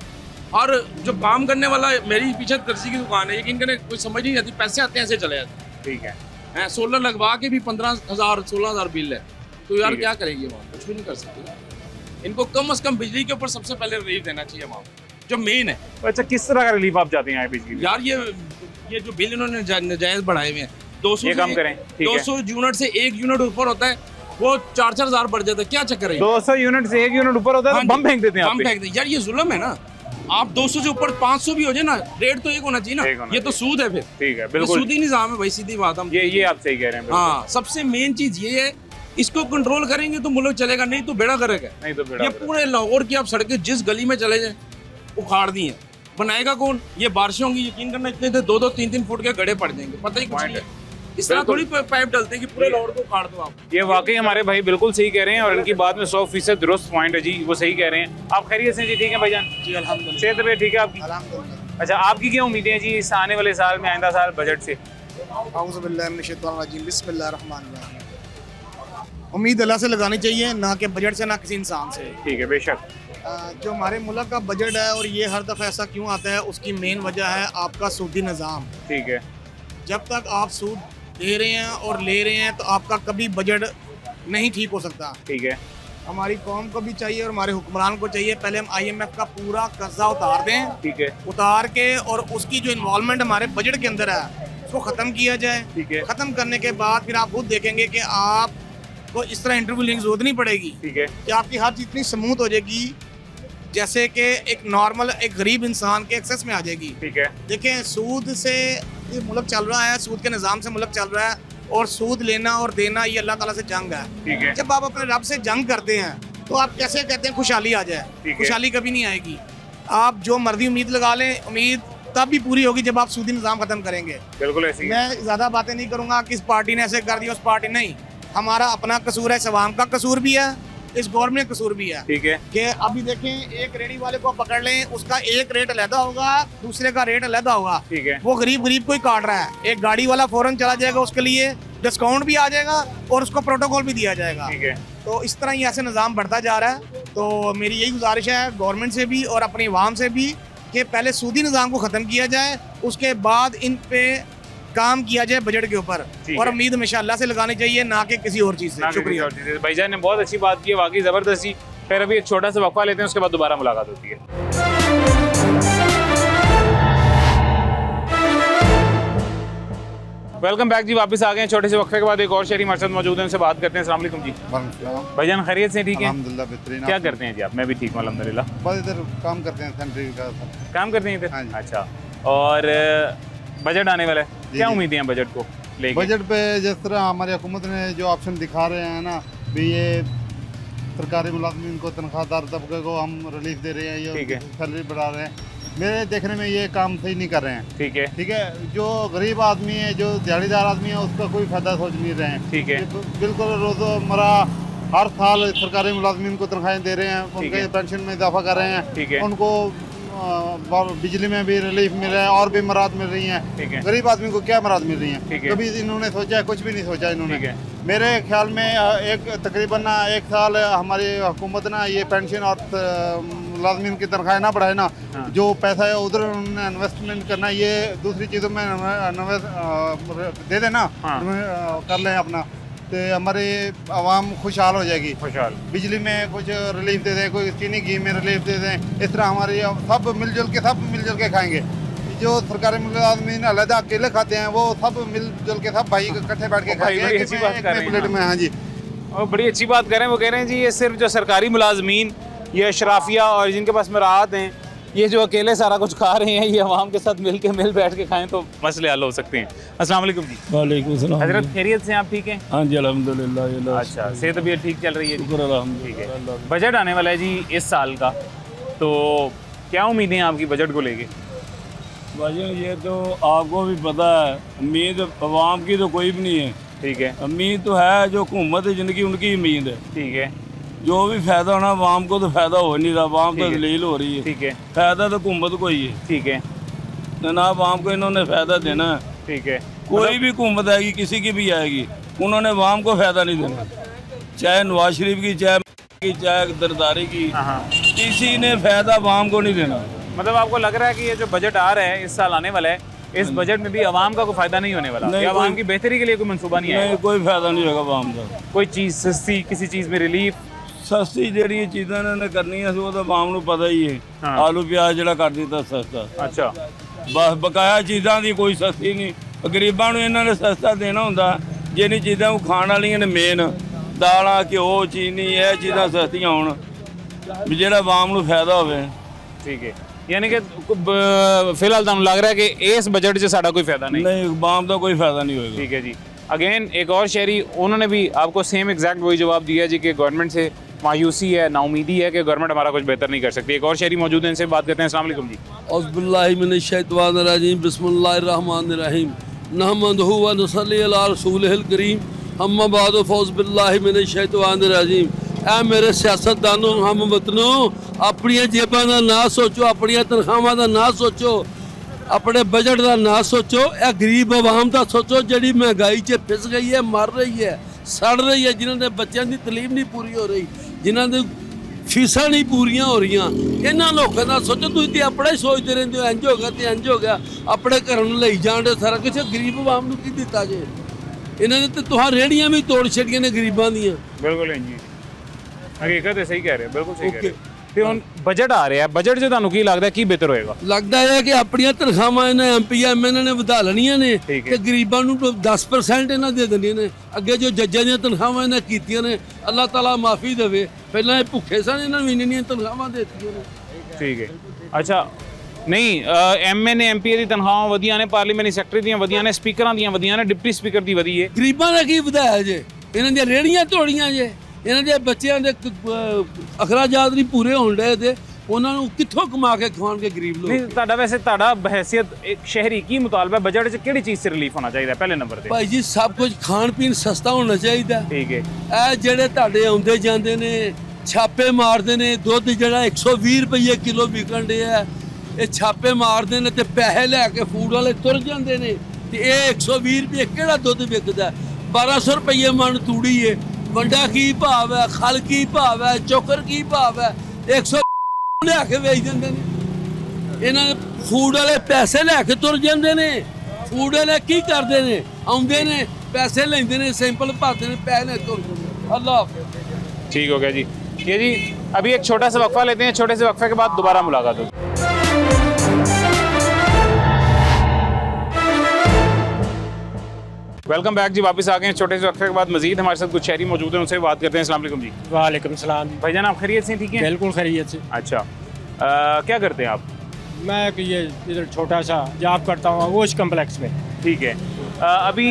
और जो काम करने वाला, मेरी पीछे दर्जी की दुकान है, यकीन करें कोई समझ नहीं आती, पैसे आते हैं ऐसे चले जाते। ठीक है, सोलर लगवा के भी 15,000 16,000 बिल है, तो यार क्या करेगी वहाँ? कुछ भी नहीं कर सकती। इनको कम से कम बिजली के ऊपर सबसे पहले रिलीफ देना चाहिए वहाँ, जो मेन है। अच्छा किस तरह का रिलीफ आप चाहते हैं बिजली? यार ये जो बिल इन्होंने नाजायज बढ़ाए हुए हैं, 200 कम करें। 200 यूनिट से 1 यूनिट ऊपर होता है वो 4,000 बढ़ जाता है, क्या चक्कर है? 200 यूनिट से 1 यूनिट ऊपर होता है तो बम फेंक देते हैं। बम फेंक देते यार, ये जुल्म है ना। आप 200 से ऊपर 500 भी हो जाए ना, रेट तो एक होना चाहिए ना। ये तो सूद है फिर। ठीक है, बिल्कुल सूदी निजाम है भाई, सीधी बात। हम ये आप सही कह रहे हैं। हाँ, सबसे मेन चीज ये है, इसको कंट्रोल करेंगे तो मुल्क चलेगा, नहीं तो बेड़ा करेगा। नहीं तो बेड़ा। ये पूरे लाहौर की आप सड़कें जिस गली में चले जाए उखाड़ दी हैं, बनाएगा कौन? ये बारिशें होंगी, यकीन करना इतने 2-2 3-3 फुट के गड्ढे पड़ जाएंगे, पता ही कुछ नहीं है। इस तरह थोड़ी पाइप डलते हैं कि पूरे लाहौर को उखाड़ दो आप। ये वाकई हमारे भाई बिल्कुल सही कह रहे हैं और इनकी बात में 100% दुरुस्त पॉइंट है जी, वो सही कह रहे हैं। आप खैरियत से जी? ठीक है भाईजान जी अल्हम्दुलिल्लाह। सेहत पे ठीक है आपकी? अल्हम्दुलिल्लाह। अच्छा आपकी क्या उम्मीदें हैं जी इस आने वाले साल में, आइंदा साल बजट से? औज़ु बिल्लाहि मिनश शैतानिर रजीम, बिस्मिल्लाहिर रहमानिर रहीम। उम्मीद अल्लाह से लगानी चाहिए, ना कि बजट से, ना किसी इंसान से। ठीक है, बेशक। जो हमारे मुल्क का बजट है और ये हर दफ़ा ऐसा क्यों आता है, उसकी मेन वजह है आपका सूदी निज़ाम। ठीक है, जब तक आप सूद दे रहे हैं और ले रहे हैं तो आपका कभी बजट नहीं ठीक हो सकता। ठीक है, हमारी कौम को भी चाहिए और हमारे हुक्मरान को चाहिए, पहले हम IMF का पूरा कर्जा उतार दें। ठीक है, उतार के और उसकी जो इन्वॉल्वमेंट हमारे बजट के अंदर है उसको ख़त्म किया जाए। ठीक है, ख़त्म करने के बाद फिर आप खुद देखेंगे कि आपको इस तरह इंटरव्यू लेने की जरूरत नहीं पड़ेगी। ठीक है, कि आपकी हर चीज़ इतनी स्मूथ हो जाएगी जैसे कि एक नॉर्मल एक गरीब इंसान के एक्सेस में आ जाएगी। ठीक है, देखें सूद से ये मुल्क चल रहा है, सूद के निज़ाम से मुल्क चल रहा है और सूद लेना और देना ये अल्लाह ताला से जंग है। ठीक है, जब आप अपने रब से जंग करते हैं तो आप कैसे कहते हैं खुशहाली आ जाए? खुशहाली कभी नहीं आएगी। आप जो मर्जी उम्मीद लगा लें, उम्मीद तब भी पूरी होगी जब आप सूदी निज़ाम खत्म करेंगे। बिल्कुल ऐसी। मैं ज़्यादा बातें नहीं करूँगा किस पार्टी ने ऐसे कर दिया उस पार्टी नहीं, हमारा अपना कसूर है, सवाम का कसूर भी है, इस गवर्नमेंट का कसूर भी है। ठीक है, कि अभी देखें एक रेडी वाले को पकड़ लें, उसका एक रेट अलहदा होगा, दूसरे का रेट अलहदा होगा। ठीक है, वो गरीब को ही काट रहा है। एक गाड़ी वाला फौरन चला जाएगा, उसके लिए डिस्काउंट भी आ जाएगा और उसको प्रोटोकॉल भी दिया जाएगा। ठीक है, तो इस तरह ही ऐसे निज़ाम बढ़ता जा रहा है। तो मेरी यही गुजारिश है गवर्नमेंट से भी और अपनी आवाम से भी कि पहले सूदी निज़ाम को ख़त्म किया जाए, उसके बाद इन पे काम किया जाए बजट के ऊपर, और उम्मीद हमेशा अल्लाह से लगानी चाहिए ना कि किसी और चीज़ से। शुक्रिया भाईजान ने बहुत अच्छी बात की है, वाकई ज़बरदस्ती। फिर अभी एक छोटा सा वक्फा लेते हैं, उसके बाद दोबारा मुलाकात होती है। वेलकम बैक जी, वापस आ गए हैं छोटे से वक्फे के बाद। एक और शहरी हमारे साथ मौजूद हैं, उनसे बात करते हैं। अस्सलाम वालेकुम जी। भाईजान खैरियत से? ठीक है, अल्हम्दुलिल्लाह बेहतरीन। क्या करते हैं जी आप? मैं भी ठीक हूँ अल्हम्दुलिल्लाह। बस इधर काम करते हैं, सेंट्री का काम करते हैं इधर। अच्छा, और बजट आने वाला है, क्या उम्मीदें हैं बजट को लेके? बजट पे जिस तरह हमारी हुकूमत ने जो ऑप्शन दिखा रहे हैं ना भी, ये सरकारी मुलाजमीन को, तनख्वाहदार तबके को हम रिलीफ दे रहे हैं, ये सैलरी बढ़ा रहे हैं, मेरे देखने में ये काम सही नहीं कर रहे हैं। ठीक है, ठीक है, जो गरीब आदमी है, जो दिहाड़ीदार आदमी है, उसका कोई फायदा सोच नहीं रहे हैं। ठीक है, बिल्कुल रोज़मर्रा हर साल सरकारी मुलाजमीन को तनख्वाहें दे रहे हैं, उनके पेंशन में इजाफा कर रहे हैं। ठीक है, उनको बिजली में भी रिलीफ मिल रहा है और भी मराद मिल रही हैं। गरीब आदमी को क्या मराद मिल रही हैं? कभी इन्होंने सोचा है? कुछ भी नहीं सोचा इन्होंने। मेरे ख्याल में एक तकरीबन 1 साल हमारी हुकूमत ना ये पेंशन और मुलाजमीन की तनख्वाहें ना बढ़ाए ना, जो पैसा है उधर उन्होंने इन्वेस्टमेंट करना, ये दूसरी चीज़ों में दे देना, कर लें अपना, तो हमारी आवाम खुशहाल हो जाएगी। खुशहाल बिजली में कुछ रिलीफ दे दें, कोई चीनी घी में रिलीफ दे दें, इस तरह हमारी सब मिलजुल के खाएंगे। जो सरकारी मुलाजमीन अलग अकेले खाते हैं, वो सब मिलजुल के सब भाई इकट्ठे बैठ के खाएंगे प्लेट में। हाँ जी, और बड़ी अच्छी बात कर रहे हैं। वो कह रहे हैं जी ये सिर्फ जो सरकारी मुलाजमीन, ये अशराफिया और जिनके पास मराहत हैं, ये जो अकेले सारा कुछ खा रहे हैं, ये आवाम के साथ मिल बैठ के खाएं तो मसले हल हो सकते हैं। अस्सलाम वालेकुम जी। वालेकुम सलाम। हजरत खैरियत से? आप ठीक हैं? हाँ जी अल्हम्दुलिल्लाह। अच्छा, सेहत तबीयत ठीक चल रही है? ठीक है। बजट आने वाला है जी इस साल का, तो क्या उम्मीदें हैं आपकी बजट को लेके? भाई ये तो आपको भी पता है, उम्मीद अवाम की तो कोई भी नहीं है। ठीक है, उम्मीद तो है जो हुकूमत है जिनकी, उनकी उम्मीद है। ठीक है, जो भी फायदा होना आवाम को तो फायदा हो नहीं रहा, आवाम तो दलील हो रही है। ठीक है, फायदा तो हुकूमत को ही है। ठीक है, ना आवाम को इन्होंने फायदा देना है। ठीक है, कोई भी हुकूमत आएगी, किसी की भी आएगी, उन्होंने आवाम को फायदा नहीं देना, चाहे नवाज शरीफ की, चाहे दरदारी की, किसी ने फायदा आवाम को नहीं देना। मतलब आपको लग रहा है कि ये जो बजट आ रहा है इस साल आने वाला है, इस बजट में भी आवाम का कोई फायदा नहीं होने वाला? नहीं, आवाम की बेहतरी के लिए कोई मंसूबा नहीं है? कोई फायदा नहीं होगा आवाम का। कोई चीज़ सस्ती, किसी चीज़ में रिलीफ? सस्ती जी चीज़ा इन्होंने करनी है, वो तो आवाम को पता ही है। हाँ। आलू प्याज जरा कर दिता सस्ता। अच्छा, बस बकाया चीज़ों की कोई सस्ती नहीं। गरीबों को इन्होंने सस्ता देना होंदा, जिन्नी चीज़ां वो खाण वालियां ने, मेन दालां, घ्यो, चीनी, ये चीज़ां सस्तियां होण भी जेह्ड़ा आवाम को फायदा होवे। ठीक है, यानी कि फिलहाल तुहानूं लग रहा है कि इस बजट से साडा कोई फायदा नहीं? नहीं, आवाम का कोई फायदा नहीं होगा। ठीक है जी। अगेन एक और शहरी, उन्होंने भी आपको सेम एग्जैक्ट वही जवाब दिया जी कि गवर्नमेंट से मायूसी है, नाउमीदी है कि गवर्नमेंट हमारा कुछ बेहतर नहीं कर सकती। एक और शहरी मौजूद हैं, इनसे बात करते हैं। अस्सलाम वालेकुम जी। औज़ुबिल्लाहि मिनश्शैतानिर्रजीम, बिस्मिल्लाहिर्रहमानिर्रहीम, नहमदुहु व नसल्ली अला रसूलिहिल करीम, अम्मा बाद, फौज़ बिल्लाहि मिनश्शैतानिर्रजीम। ऐ मेरे सियासतदानों, हम वतनों, अपनी जेबां दा ना सोचो, अपनी तनख्वाहां दा ना सोचो, अपने बजट का ना सोचो, यह गरीब आवाम का सोचो जी महंगाई च फिस गई है, मर रही है, सड़ रही है, जिन्होंने बच्चों की तलीम नहीं पूरी हो रही, जिन्होंने फीसा नहीं पूरियां हो रही। इन्होंने लोगों का सोचो, तुम तो अपना ही सोचते रहते हो, इंज हो गया तो इंज हो गया, अपने घरों ले जाने सारा कुछ, गरीब आवाम को की दिता जे? इन्होंने तो तुहां रेहड़ियां भी तोड़ छड़ियां ने गरीबां दियां। बिल्कुल जी, हकीकत है, सही कह रहे हो, बिल्कुल सही कह रहे हो। ਤੇ ਹੁਣ ਬਜਟ ਆ ਰਿਹਾ, ਬਜਟ 'ਚ ਤੁਹਾਨੂੰ ਕੀ ਲੱਗਦਾ ਕੀ ਬਿਹਤਰ ਹੋਏਗਾ? ਲੱਗਦਾ ਹੈ ਕਿ ਆਪਣੀਆਂ ਤਨਖਾਹਾਂ ਇਹਨਾਂ ਐਮਪੀ ਐਮਐਨਏ ਨੇ ਵਧਾ ਲੈਣੀਆਂ ਨੇ ਤੇ ਗਰੀਬਾਂ ਨੂੰ 10% ਇਹਨਾਂ ਦੇ ਦੇਣੀਆਂ ਨੇ। ਅੱਗੇ ਜੋ ਜੱਜਾਂ ਦੀਆਂ ਤਨਖਾਹਾਂ ਇਹਨਾਂ ਕੀਤੀਆਂ ਨੇ, ਅੱਲਾਹ ਤਾਲਾ ਮਾਫੀ ਦੇਵੇ, ਪਹਿਲਾਂ ਇਹ ਭੁੱਖੇ ਸਨ, ਇਹਨਾਂ ਨੂੰ ਇੰਨੀਆਂ ਤਨਖਾਹਾਂ ਦੇ ਦਿੱਤੀਆਂ ਨੇ। ਠੀਕ ਹੈ, ਅੱਛਾ ਨਹੀਂ ਐਮਐਨਏ ਐਮਪੀ ਦੀ ਤਨਖਾਹਾਂ ਵਧੀਆਂ ਨੇ, ਪਾਰਲੀਮੈਂਟਰੀ ਸੈਕਟਰੀ ਦੀਆਂ ਵਧੀਆਂ ਨੇ, ਸਪੀਕਰਾਂ ਦੀਆਂ ਵਧੀਆਂ ਨੇ, ਡਿਪਟੀ ਸਪੀਕਰ ਦੀ ਵਧੀ ਹੈ। ਗਰੀਬਾਂ ਦਾ ਕੀ ਵਧਾਇਆ ਜੇ? ਇਹਨਾਂ ਦੀਆਂ ਰੇਹੜੀਆਂ ਤੋੜੀਆਂ ਜੇ, ਇਹਨਾਂ ਦੇ ਬੱਚਿਆਂ ਦੇ ਅਖਰਾਜਾਤ ਨਹੀਂ ਪੂਰੇ ਹੋਣ ਡਏ ਤੇ ਉਹਨਾਂ ਨੂੰ ਕਿੱਥੋਂ ਕਮਾ ਕੇ ਖਵਾਉਣਗੇ ਗਰੀਬ ਲੋਕ? ਨਹੀਂ ਤੁਹਾਡਾ ਵੈਸੇ ਤੁਹਾਡਾ ਬਹਿਸੀਅਤ ਇੱਕ ਸ਼ਹਿਰੀ ਕੀ ਮੁਤਾਲਬਾ ਬਜਟ 'ਚ ਕਿਹੜੀ ਚੀਜ਼ 'ਤੇ ਰਿਲੀਫ ਹੋਣਾ ਚਾਹੀਦਾ ਪਹਿਲੇ ਨੰਬਰ ਤੇ? ਭਾਈ ਜੀ ਸਭ ਕੁਝ ਖਾਣ ਪੀਣ ਸਸਤਾ ਹੋਣਾ ਚਾਹੀਦਾ। ਠੀਕ ਹੈ। ਇਹ ਜਿਹੜੇ ਤੁਹਾਡੇ ਆਉਂਦੇ ਜਾਂਦੇ ਨੇ ਛਾਪੇ ਮਾਰਦੇ ਨੇ, ਦੁੱਧ ਜਿਹੜਾ 120 ਰੁਪਏ ਕਿਲੋ ਵਿਕਣ ਡਿਆ, ਇਹ ਛਾਪੇ ਮਾਰਦੇ ਨੇ ਤੇ ਪੈਸੇ ਲੈ ਕੇ ਫੂਡ ਵਾਲੇ ਤੁਰ ਜਾਂਦੇ ਨੇ ਤੇ ਇਹ 120 ਰੁਪਏ ਕਿਹੜਾ ਦੁੱਧ ਵਿਕਦਾ? 1200 ਰੁਪਏ ਮਣ ਤੂੜੀ ਹੈ। ਵੰਡਾ ਕੀ ਭਾਵ ਹੈ, ਖਲ ਕੀ ਭਾਵ ਹੈ, ਚੋਕਰ ਕੀ ਭਾਵ ਹੈ? 100 ਲਿਆ ਕੇ ਵੇਚ ਦਿੰਦੇ ਨੇ। ਇਹਨਾਂ ਦੇ ਫੂਡ ਵਾਲੇ ਪੈਸੇ ਲੈ ਕੇ ਤੁਰ ਜਾਂਦੇ ਨੇ। ਫੂਡ ਵਾਲੇ ਕੀ ਕਰਦੇ ਨੇ? ਆਉਂਦੇ ਨੇ ਪੈਸੇ ਲੈਂਦੇ ਨੇ, सैंपल भरते हैं, पैसे ले तुर जाते। अल्लाह। ठीक हो गया जी। ये जी अभी एक छोटा सा वक्फा लेते हैं, छोटे से वक्फे के बाद दोबारा मुलाकात होगी। वेलकम बैक जी, वापस आ गए हैं छोटे से वक्फे के बाद। मजीद हमारे साथ कुछ शहरी मौजूद हैं, उनसे बात करते हैं। अस्सलाम वालेकुम जी। वालेकुम सलाम। भाईजान आप खैरियत से? ठीक है, बिल्कुल खैरियत से। अच्छा क्या करते हैं आप? मैं ये इधर छोटा सा जॉब करता हूँ वोश कम्प्लेक्स में। ठीक है। अभी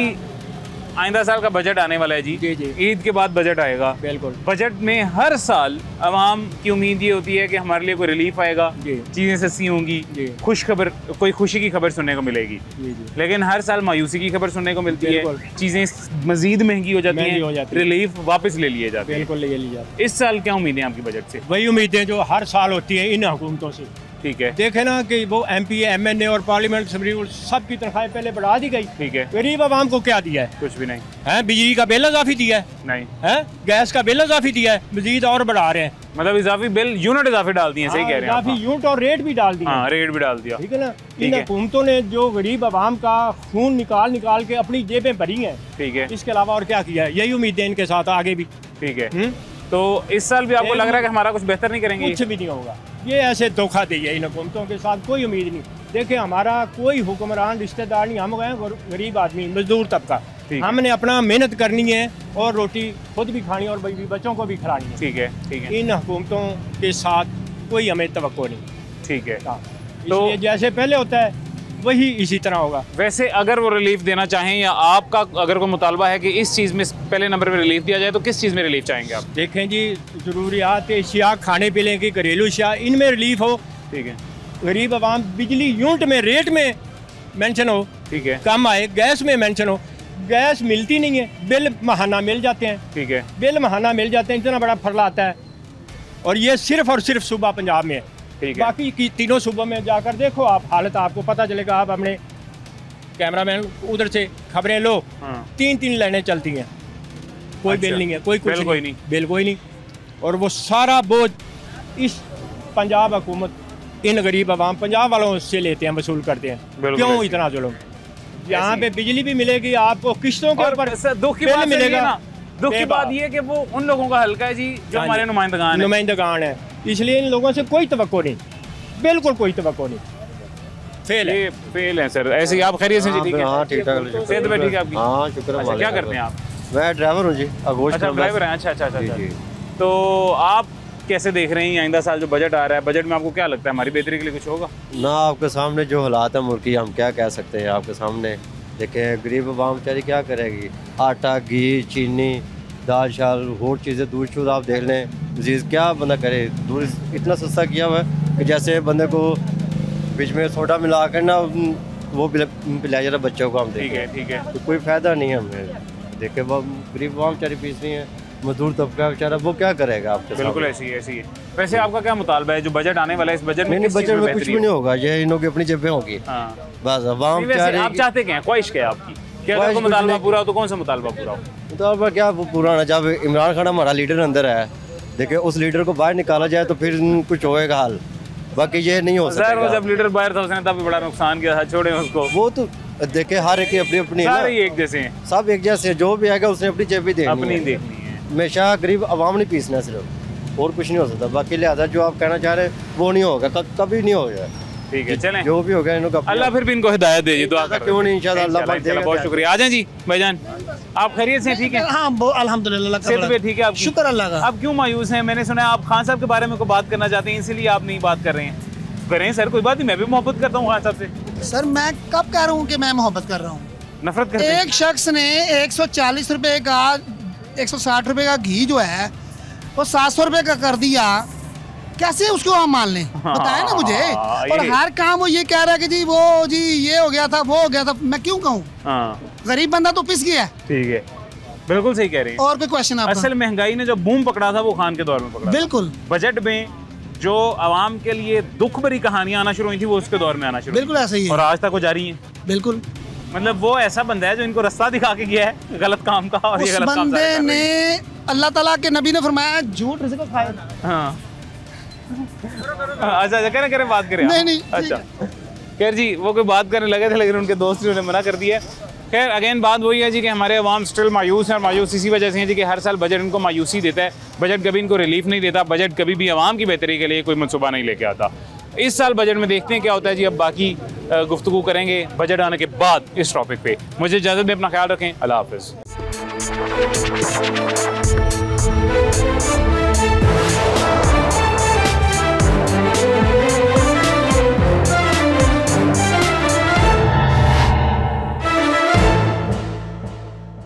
आइंदा साल का बजट आने वाला है जी। जी जी। ईद के बाद बजट आएगा। बिल्कुल। बजट में हर साल आवाम की उम्मीद ये होती है कि हमारे लिए कोई रिलीफ आएगा, चीज़ें सस्ती होंगी, खुश खबर, कोई खुशी की खबर सुनने को मिलेगी। जी जी। लेकिन हर साल मायूसी की खबर सुनने को मिलती है, चीज़ें मजीद महंगी हो जाती हैं, रिलीफ वापस ले लिए जाते हैं। बिल्कुल ले लिया। इस साल क्या उम्मीदें आपकी बजट से? वही उम्मीदें जो हर साल होती हैं इन हुकूमतों से। ठीक है। देखे ना कि वो MP MNA और पार्लियामेंट सुप्रीम सब की तनख्वाहें पहले बढ़ा दी गई। ठीक है। गरीब आवाम को क्या दिया है? कुछ भी नहीं है। बिजली का बिल इजाफी दिया है? नहीं है। गैस का बिल इजाफी दिया है, मजीद और बढ़ा रहे हैं। मतलब इजाफी बिल यूनिट इजाफी डाल दिए, सही कह रहे हैं आप। इजाफी यूनिट और रेट भी डाल दिया। हाँ, रेट भी डाल दिया। ठीक है ना। इन हुकूमतों ने जो गरीब आवाम का खून निकाल निकाल के अपनी जेबें भरी हैं। ठीक है। इसके अलावा और क्या किया है? यही उम्मीदें इनके साथ आगे भी। ठीक है। तो इस साल भी आपको लग रहा है कि हमारा कुछ बेहतर नहीं करेंगे? कुछ भी नहीं होगा। ये ऐसे धोखा दी है इन हुकूमतों के साथ, कोई उम्मीद नहीं। देखिए हमारा कोई हुक्मरान रिश्तेदार नहीं, हम गए गरीब आदमी, मजदूर तबका। हमने अपना मेहनत करनी है और रोटी खुद भी खानी और बच्चों को भी खिलानी है। ठीक है। ठीक है। इन हुकूमतों के साथ कोई हमें तवक्को नहीं। ठीक है। तो जैसे पहले होता है वही इसी तरह होगा। वैसे अगर वो रिलीफ देना चाहें या आपका अगर कोई मुतालबा है कि इस चीज़ में पहले नंबर पे रिलीफ दिया जाए, तो किस चीज़ में रिलीफ चाहेंगे आप? देखें जी, ज़रूरियात अशिया, खाने पीने की घरेलू अशिया, इनमें रिलीफ हो। ठीक है। गरीब आवाम बिजली यूनिट में रेट में मेंशन हो। ठीक है। कम आए। गैस में मेंशन हो। गैस मिलती नहीं है, बिल माहाना मिल जाते हैं। ठीक है। बिल माहाना मिल जाते हैं, इतना बड़ा फर्ला आता है। और ये सिर्फ और सिर्फ सूबा पंजाब में है। बाकी की तीनों सूबों में जाकर देखो आप, हालत आपको पता चलेगा। आप अपने कैमरामैन उधर से खबरें लो। 3-3 लाइनें चलती हैं, कोई बिल नहीं है, कोई कुछ बिल कोई नहीं, बिल कोई नहीं। और वो सारा बोझ इस पंजाब हुकूमत इन गरीब आवाम पंजाब वालों से लेते हैं, वसूल करते हैं। क्यों इतना जुल्म? यहाँ पे बिजली भी मिलेगी आपको किस्तों के ऊपर, दुख की बात मिलेगा। दुख की बात ये कि वो उन लोगों का हल्का है जी जो हमारे नुमाइंदगान है, इसलिए इन लोगों से कोई तवक्को नहीं, बिल्कुल कोई तवक्को नहीं। फेल है। फेल है सर। ऐसे ही आप खैरियत से? ठीक है। हाँ ठीक ठाक। सेहत में ठीक है आपकी? हाँ शुक्र है। क्या करते हैं आप? मैं ड्राइवर हूँ जी। अच्छा ड्राइवर हैं। अच्छा। तो आप कैसे देख रहे हैं आइंदा साल जो बजट आ रहा है, बजट में आपको क्या लगता है हमारी बेहतरी के लिए कुछ होगा? ना आपके सामने जो हालात है मुल्क की, हम क्या कह सकते हैं आपके सामने। देखें गरीब आवाम बेचारी क्या करेगी? आटा, घी, चीनी, दाल शाल और चीज़ें दूध शूध आप देख लें, चीज़ क्या बंदा करे। दूध इतना सस्ता किया हुआ है कि जैसे बंदे को बीच में सोडा मिला कर ना वो पिलाया जा रहा बच्चों को। हम देखें। ठीक है। तो कोई फ़ायदा नहीं है हमें। देखे वो गरीब आवाम बेचारी पीस रही है, मजदूर तबका बेचारा वो क्या करेगा आपके? बिल्कुल ऐसी है। वैसे आपका क्या मुतालबा है जो बजट आने वाला है, इस बजट में? नहीं, बजट में कुछ भी नहीं होगा, ये इनों की अपनी जेबें होगी। बस आवाम आप चाहते क्या, ख्वाहिश क्या है आपकी? क्या अगर मुतालबा पूरा हो तो कौन सा मुतालबा पूरा हो? मुतालबा क्या पूरा होना? जब इमरान खान हमारा लीडर अंदर है देखिए उस लीडर को बाहर निकाला जाए तो फिर कुछ होएगा हाल, बाकी ये नहीं हो सकता। जब लीडर बाहर था उसने तब बड़ा नुकसान किया था, छोड़े उसको। वो तो देखे हर एक की अपनी अपनी सारे एक जैसे हैं, सब एक जैसे हैं, जो भी आएगा उसने अपनी जेब भी अपनी देखनी है। हमेशा गरीब आवाम नहीं पीसना सिर्फ, और कुछ नहीं हो सकता। बाकी लिहाजा जो आप कहना चाह रहे हैं वो नहीं होगा, कभी नहीं होगा। ठीक है, चलें, जो भी होगा इनको अल्लाह फिर भी इनको हिदायत दे, दुआ कर। क्यों नहीं, इंशाल्लाह अल्लाह पाक देगा। बहुत शुक्रिया। आ जाएं जी भाईजान, आप खैरियत से? ठीक है, हाँ अल्हम्दुलिल्लाह, ठीक है, शुक्र अल्लाह का। आप क्यों मायूस हैं? मैंने सुना आप खान साहब के बारे में कोई बात करना चाहते हैं, इसीलिए आप नहीं बात कर रहे हैं। करें सर, कोई बात नहीं, मैं भी मोहब्बत करता हूँ खान साहब से। सर मैं कब कह रहा हूँ कि मैं मोहब्बत कर रहा हूँ? नफरत करते हैं। एक शख्स ने 140 रुपए का 160 रुपए का घी जो है वो 700 रुपए का कर दिया, कैसे उसको हम मान लें? बताया ना मुझे। और हर काम वो ये कह रहा है कि जी वो जी ये हो गया था, वो हो गया था, मैं क्यों कहूँ? गरीब बंदा तो पिस गया। ठीक है, बिल्कुल सही कह रही है। और कोई क्वेश्चन आपका? असल महंगाई ने जो बूम पकड़ा था वो खान के दौर में पकड़ा। बिल्कुल। बजट में जो आवाम के लिए दुख भरी कहानियां आना शुरू हुई थी वो उसके दौर में आना शुरू। बिल्कुल ऐसा ही है, और आज तक वो जारी है। बिल्कुल, मतलब वो ऐसा बंदा है जो इनको रास्ता दिखा के गया है गलत काम का, और ये गलत काम बंदे ने अल्लाह ताला के नबी ने फरमाया झूठ रिज़्क़ खाए। हाँ अच्छा करें बात करें। नहीं अच्छा खैर जी, वो कोई बात करने लगे थे लेकिन उनके दोस्त ने उन्हें मना कर दिया। खैर अगेन बात वही है जी कि हमारे अवाम स्टिल मायूस हैं, और मायूस इसी वजह से है जी कि हर साल बजट इनको मायूसी देता है। बजट कभी इनको रिलीफ नहीं देता, बजट कभी भी आवाम की बेहतरी के लिए कोई मनसूबा नहीं लेके आता। इस साल बजट में देखते हैं क्या होता है जी। अब बाकी गुफ्तगू करेंगे बजट आने के बाद इस टॉपिक पे। मुझे इजाज़त दें, अपना ख्याल रखें, अल्लाह हाफ़िज़।